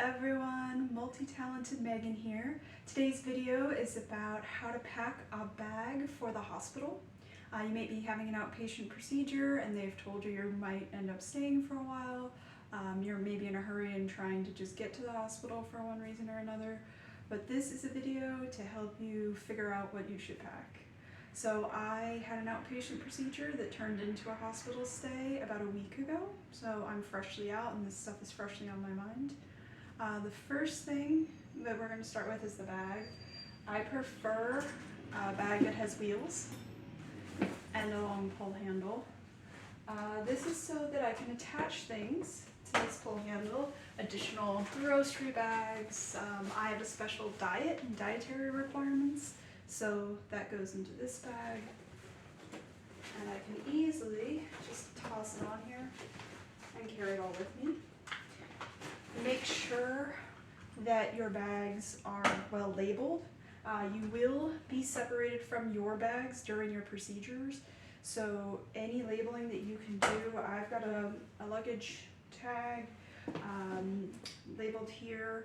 everyone, Multi-Talented Megan here. Today's video is about how to pack a bag for the hospital. You may be having an outpatient procedure and they've told you you might end up staying for a while. You're maybe in a hurry and trying to just get to the hospital for one reason or another. But this is a video to help you figure out what you should pack. So I had an outpatient procedure that turned into a hospital stay about a week ago. So I'm freshly out and this stuff is freshly on my mind. The first thing that we're going to start with is the bag. I prefer a bag that has wheels and a long pull handle. This is so that I can attach things to this pull handle, additional grocery bags. I have a special diet and dietary requirements, so that goes into this bag. And I can easily just toss it on here and carry it all with me. Make sure that your bags are well labeled. You will be separated from your bags during your procedures, so any labeling that you can do. I've got a luggage tag labeled here.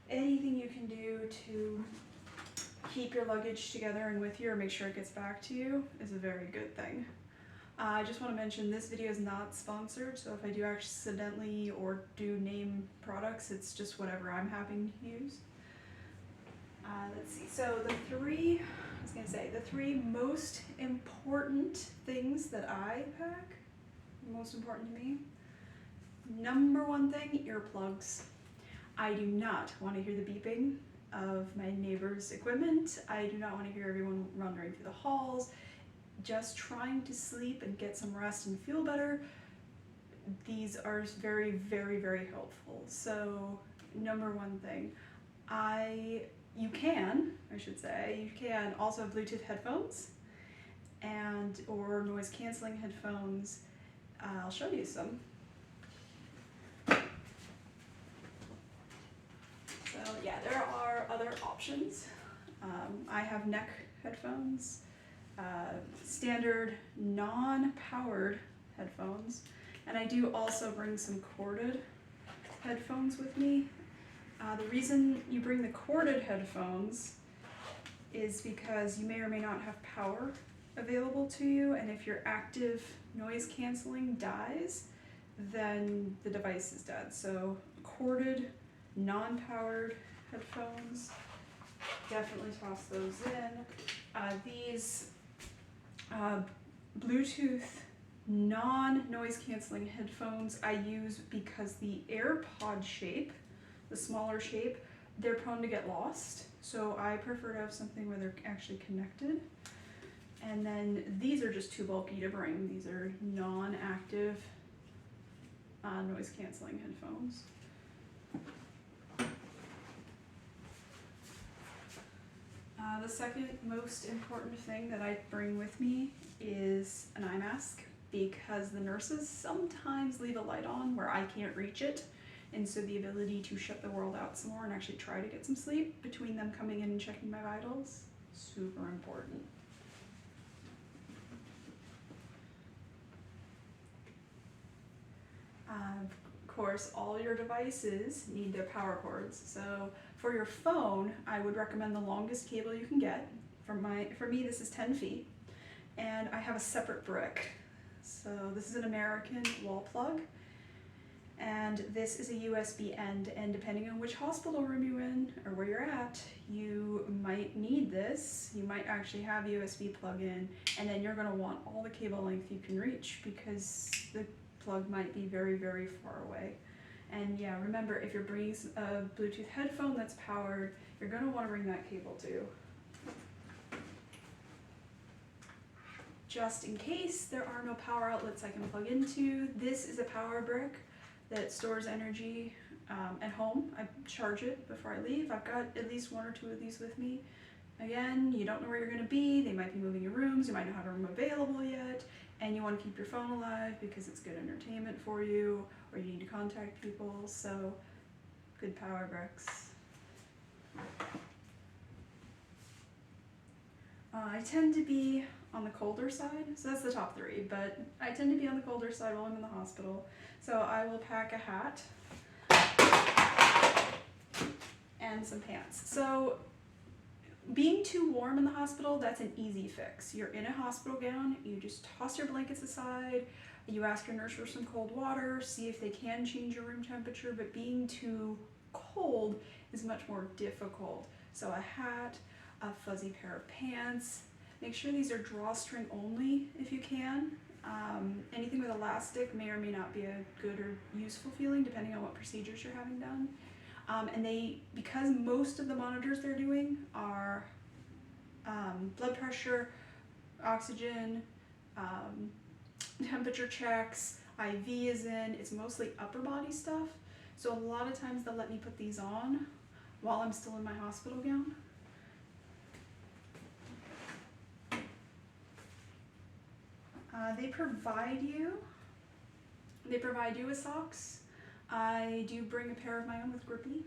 Anything you can do to keep your luggage together and with you or make sure it gets back to you is a very good thing. I just want to mention this video is not sponsored, so if I do accidentally or do name products, it's just whatever I'm having to use. Let's see, so the three most important things that I pack, most important to me. Number one thing, earplugs. I do not want to hear the beeping of my neighbor's equipment. I do not want to hear everyone wandering through the halls. Just trying to sleep and get some rest and feel better. These are very, very, very helpful. So number one thing, you can also have Bluetooth headphones or noise canceling headphones. I'll show you some. So yeah, there are other options. I have neck headphones. Standard non-powered headphones, and I do also bring some corded headphones with me. The reason you bring the corded headphones is because you may or may not have power available to you, and if your active noise canceling dies, then the device is dead. So corded non-powered headphones, definitely toss those in. These Bluetooth non-noise canceling headphones I use because the AirPod shape, the smaller shape, they're prone to get lost. So I prefer to have something where they're actually connected. And then these are just too bulky to bring. These are non-active noise canceling headphones. The second most important thing that I bring with me is an eye mask, because the nurses sometimes leave a light on where I can't reach it, and so the ability to shut the world out some more and actually try to get some sleep between them coming in and checking my vitals, super important. Of course, all your devices need their power cords. So for your phone, I would recommend the longest cable you can get. For me, this is 10 feet. And I have a separate brick. So this is an American wall plug. And this is a USB end. And depending on which hospital room you're in or where you're at, you might need this. You might actually have a USB plug in. And then you're going to want all the cable length you can reach, because the plug might be very, very far away. And yeah, remember, if you're bringing a Bluetooth headphone that's powered, you're going to want to bring that cable too. Just in case there are no power outlets I can plug into, this is a power brick that stores energy at home. I charge it before I leave. I've got at least one or two of these with me. Again, you don't know where you're going to be. They might be moving your rooms. You might not have a room available yet. And you want to keep your phone alive because it's good entertainment for you, or you need to contact people, so good power bricks. I tend to be on the colder side, so that's the top three, but I tend to be on the colder side while I'm in the hospital. So I will pack a hat. and some pants. So being too warm in the hospital, that's an easy fix. You're in a hospital gown, you just toss your blankets aside, you ask your nurse for some cold water, see if they can change your room temperature, but being too cold is much more difficult. So a hat, a fuzzy pair of pants, make sure these are drawstring only if you can. Anything with elastic may or may not be a good or useful feeling depending on what procedures you're having done. And because most of the monitors they're doing are blood pressure, oxygen, temperature checks, IV is in, it's mostly upper body stuff. So a lot of times they'll let me put these on while I'm still in my hospital gown. They provide you with socks. I do bring a pair of my own with grippy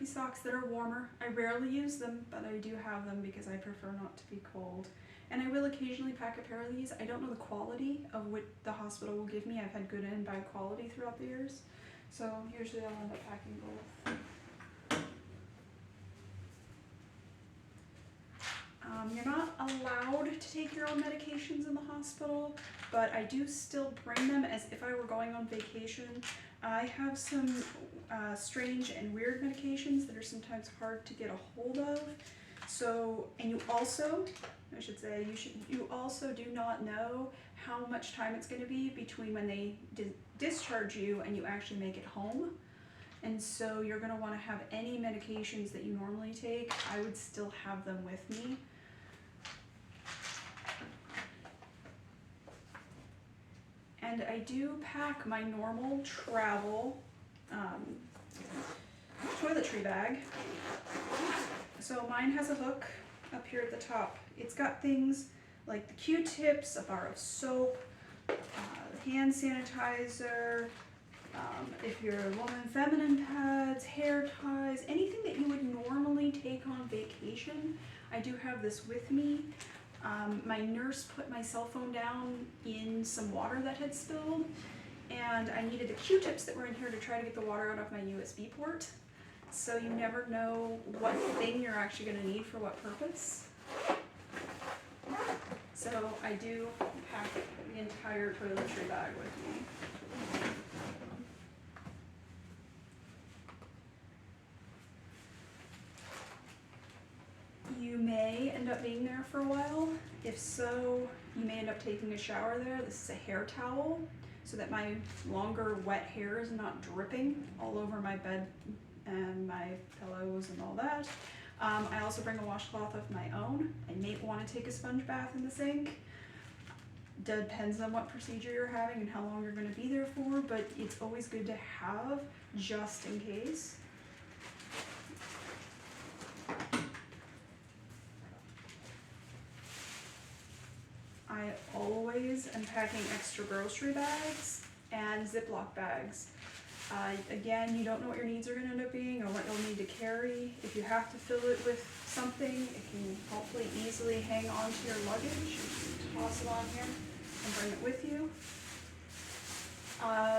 socks that are warmer. I rarely use them, but I do have them because I prefer not to be cold. And I will occasionally pack a pair of these. I don't know the quality of what the hospital will give me. I've had good and bad quality throughout the years. So usually I'll end up packing both. You're not allowed to take your own medications in the hospital, but I do still bring them as if I were going on vacation. I have some strange and weird medications that are sometimes hard to get a hold of. So, and you also, I should say, you also do not know how much time it's going to be between when they discharge you and you actually make it home. And so you're going to want to have any medications that you normally take. I would still have them with me. And I do pack my normal travel toiletry bag. So mine has a hook up here at the top. It's got things like the Q-tips, a bar of soap, hand sanitizer, if you're a woman, feminine pads, hair ties, anything that you would normally take on vacation. I do have this with me. My nurse put my cell phone down in some water that had spilled, and I needed the Q-tips that were in here to try to get the water out of my USB port. So you never know what thing you're actually going to need for what purpose. So I do pack the entire toiletry bag with me. You may end up being there for a while. If so, you may end up taking a shower there. This is a hair towel so that my longer wet hair is not dripping all over my bed and my pillows and all that. I also bring a washcloth of my own. I may want to take a sponge bath in the sink. Depends on what procedure you're having and how long you're going to be there for, but it's always good to have just in case. I always am packing extra grocery bags and Ziploc bags. Again, you don't know what your needs are going to end up being or what you'll need to carry. If you have to fill it with something, it can hopefully easily hang on to your luggage. Toss it on here and bring it with you.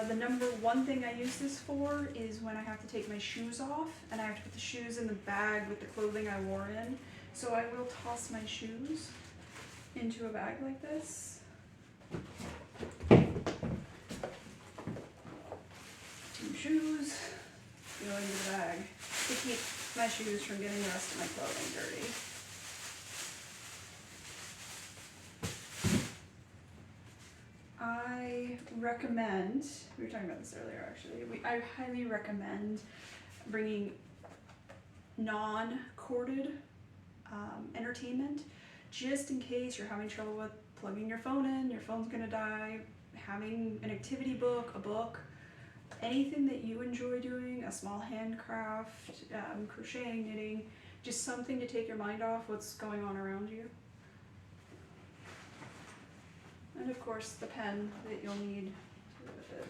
The number one thing I use this for is when I have to take my shoes off and I have to put the shoes in the bag with the clothing I wore in. So I will toss my shoes into a bag like this. Two shoes go into the bag to keep my shoes from getting the rest of my clothing dirty. I recommend, we were talking about this earlier actually, I highly recommend bringing non-corded entertainment just in case you're having trouble with plugging your phone in, your phone's gonna die, having an activity book, a book, anything that you enjoy doing, a small handcraft, crocheting, knitting, just something to take your mind off what's going on around you. And of course the pen that you'll need to go with it.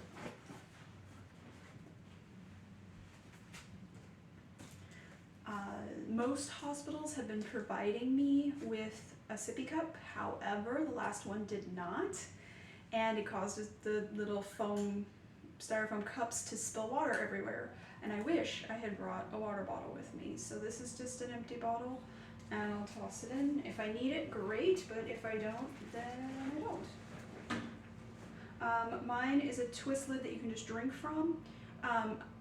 Most hospitals have been providing me with a sippy cup, however, the last one did not, and it caused the little foam styrofoam cups to spill water everywhere. And I wish I had brought a water bottle with me. So this is just an empty bottle, and I'll toss it in. If I need it, great, but if I don't, then I don't. Mine is a twist lid that you can just drink from.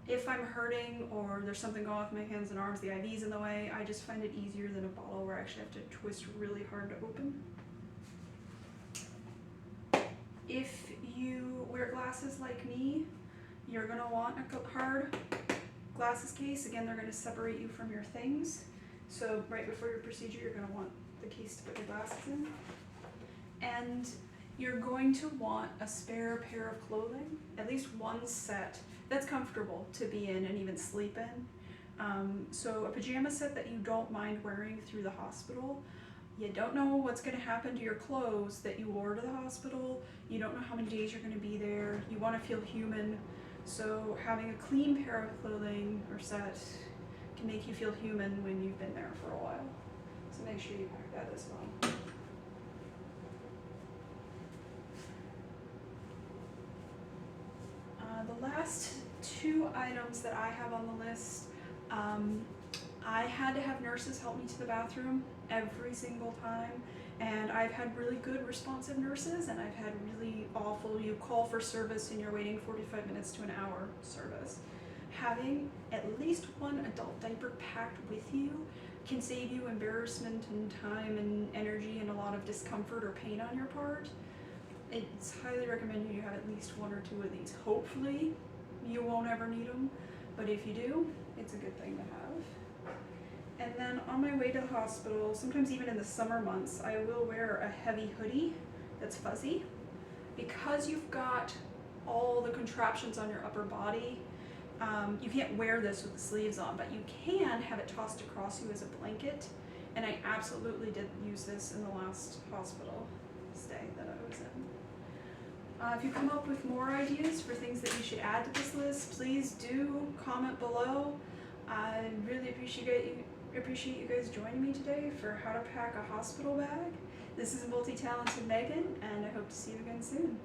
If I'm hurting or there's something going on with my hands and arms, the IV's in the way, I just find it easier than a bottle where I actually have to twist really hard to open. If you wear glasses like me, you're going to want a hard glasses case. Again, they're going to separate you from your things. So right before your procedure, you're going to want the case to put your glasses in. And you're going to want a spare pair of clothing, at least one set that's comfortable to be in and even sleep in. So a pajama set that you don't mind wearing through the hospital. You don't know what's going to happen to your clothes that you wore to the hospital. You don't know how many days you're going to be there. You want to feel human. So having a clean pair of clothing or set can make you feel human when you've been there for a while. So make sure you pack that as well. The last two items that I have on the list, I had to have nurses help me to the bathroom every single time, and I've had really good responsive nurses, and I've had really awful, you call for service and you're waiting 45 minutes to an hour service. Having at least one adult diaper packed with you can save you embarrassment and time and energy and a lot of discomfort or pain on your part. It's highly recommended you have at least one or two of these. Hopefully you won't ever need them, but if you do, it's a good thing to have. And then on my way to the hospital, sometimes even in the summer months, I will wear a heavy hoodie that's fuzzy. Because you've got all the contraptions on your upper body, you can't wear this with the sleeves on, but you can have it tossed across you as a blanket. And I absolutely did use this in the last hospital stay that I was in. If you come up with more ideas for things that you should add to this list, please do comment below. I really appreciate you guys joining me today for how to pack a hospital bag. This is Multitalented Megan, and I hope to see you again soon.